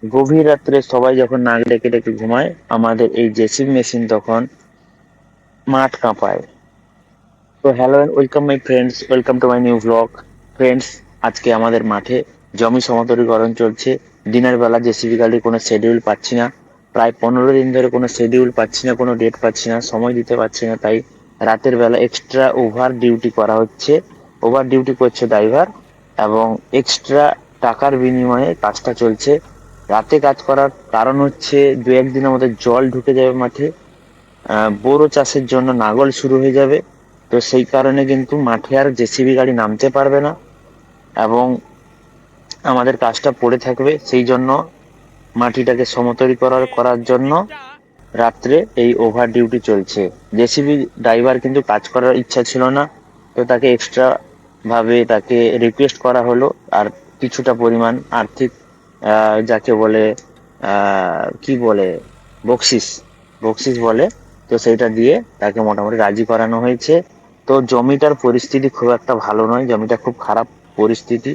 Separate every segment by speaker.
Speaker 1: গভীর রাত্রে সবাই যখন নাক ডেকে ডেকে ঘুমায়, আমাদের এই জেসিবি মেশিন তখন মাঠ কাঁপায়। তো hello and welcome my friends, welcome to my new blog. Friends, আজকে আমাদের মাঠে জমি সমতলীকরণ চলছে। দিনের বেলা জেসিবি গাড়ির কোনো শিডিউল পাচ্ছি না। প্রায় 15 দিন ধরে কোনো শিডিউল পাচ্ছি না, কোনো ডেট পাচ্ছি না, সময় দিতে পারছি না। তাই রাতের বেলা এক্সট্রা ওভার ডিউটি করা হচ্ছে। ওভার ডিউটি করছে ড্রাইভার, এবং এক্সট্রা টাকার বিনিময়ে কাজটা চলছে। রাতে কাজ করার কারণ হচ্ছে, 2-1 দিনের মধ্যে জল ঢুকে যাবে মাঠে। বোরো চাষের জন্য নাঙ্গল শুরু হয়ে যাবে। তো সেই কারণে কিন্তু মাঠে আর জেসিবি গাড়ি নামতে পারবে না, এবং আমাদের কাজটা পড়ে থাকবে। সেই জন্য মাটিটাকে সমতলীকরণ করার জন্য রাত্রে এই ওভার ডিউটি চলছে। জেসিবি ড্রাইভার কিন্তু কাজ করার ইচ্ছা ছিল না, তো তাকে এক্সট্রা ভাবে তাকে রিকোয়েস্ট করা হলো। আর কিছুটা পরিমাণ আর্থিক, যাকে বলে কি বলে, বকশিস, বকশিস বলে। তো সেইটা দিয়ে তাকে মোটামুটি রাজি করানো হয়েছে। তো জমিটার পরিস্থিতি খুব একটা ভালো নয়, জমিটা খুব খারাপ পরিস্থিতি।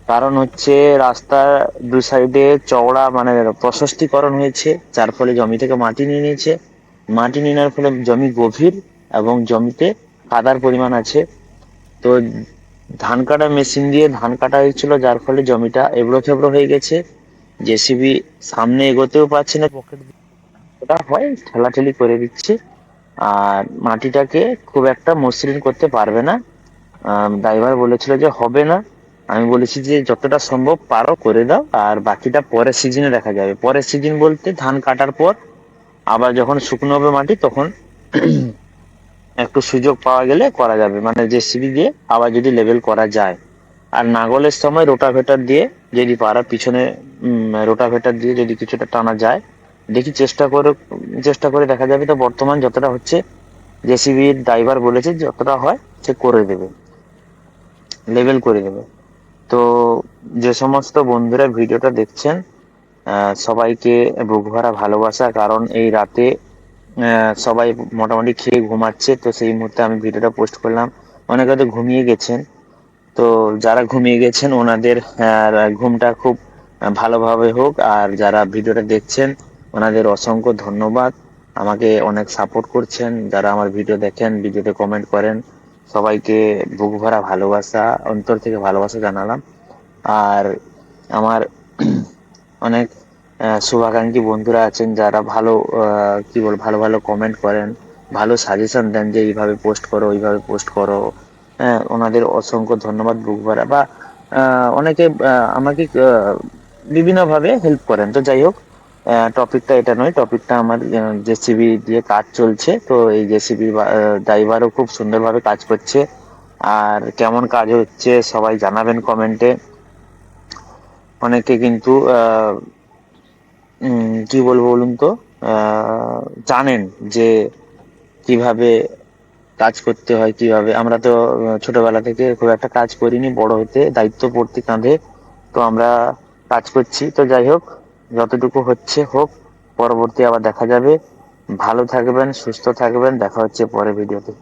Speaker 1: কারণ হচ্ছে, রাস্তার দু সাইডে চওড়া মানে প্রশস্তিকরণ হয়েছে, যার ফলে জমি থেকে মাটি নিয়ে নিয়েছে। মাটি নিয়ে নেওয়ার ফলে জমি গভীর, এবং জমিতে কাদার পরিমাণ আছে। তো ধান কাটা মেশিন দিয়ে ধান কাটা হয়েছিল, যার ফলে জমিটা এবড়ো খেবড়ো হয়ে গেছে। জেসিবি সামনে এগোতেও পারছে না, পকেট ওটা হয় ঠেলাঠেলি করে দিচ্ছে। আর মাটিটাকে খুব একটা মসৃণ করতে পারবে না। ড্রাইভার বলেছিল যে হবে না। আমি বলেছি যে যতটা সম্ভব পারো করে দাও, আর বাকিটা পরের সিজনে দেখা যাবে। পরের সিজন বলতে ধান কাটার পর আবার যখন শুকনো হবে মাটি, তখন একটু সুযোগ পাওয়া গেলে করা যাবে, মানে জেসিবি দিয়ে আবার যদি লেভেল করা যায়। আর নাঙ্গলের সময় রোটাভেটার দিয়ে যদি পারা পিছনে, রোটাভেটার দিয়ে যদি কিছুটা টানা যায়, দেখি চেষ্টা করে দেখা যাবে। তো বর্তমান যতটা হচ্ছে, জেসিবির ড্রাইভার বলেছে যতটা হয় সে করে দেবে, লেভেল করে দেবে। তো যে সমস্ত বন্ধুরা ভিডিওটা দেখছেন, সবাইকে বুক ভরা ভালোবাসা। কারণ এই রাতে সবাই মোটামুটি খেয়ে ঘুমাচ্ছে, তো সেই মুহূর্তে আমি ভিডিওটা পোস্ট করলাম। অনেকে হয়তো ঘুমিয়ে গেছেন, তো যারা ঘুমিয়ে গেছেন ওনাদের ঘুমটা খুব ভালোভাবে হোক। আর যারা ভিডিওটা দেখছেন, ওনাদের অসংখ্য ধন্যবাদ। আমাকে অনেক সাপোর্ট করছেন, যারা আমার ভিডিও দেখেন, ভিডিওতে কমেন্ট করেন, সবাইকে বুক ভরা ভালোবাসা, অন্তর থেকে ভালোবাসা জানালাম। আর আমার অনেক শুভাকাঙ্ক্ষী বন্ধুরা আছেন, যারা ভালো কি বল, ভালো ভালো কমেন্ট করেন, ভালো সাজেশন দেন যে এইভাবে পোস্ট করো, ওইভাবে পোস্ট করো। হ্যাঁ, ওনাদের অসংখ্য ধন্যবাদ বুক ভরা। বা অনেকে আমাকে বিভিন্ন ভাবে হেল্প করেন। তো যাই হোক, টপিকটা এটা নয়, টপিকটা আমার জেসিবি দিয়ে কাজ চলছে। তো এই জেসিবি ড্রাইভারও খুব সুন্দরভাবে কাজ করছে। আর কেমন কাজ হচ্ছে সবাই জানাবেন কমেন্টে। অনেকে কিন্তু কি বলবো বলুন তো, জানেন যে কিভাবে কাজ করতে হয়। কিভাবে, আমরা তো ছোটবেলা থেকে খুব একটা কাজ করিনি, বড় হতে দায়িত্ব পড়তে কাঁধে, তো আমরা কাজ করছি। তো যাই হোক, যতটুকু হচ্ছে হোক, পরবর্তী আবার দেখা যাবে। ভালো থাকবেন, সুস্থ থাকবেন, দেখা হচ্ছে পরের ভিডিওতে।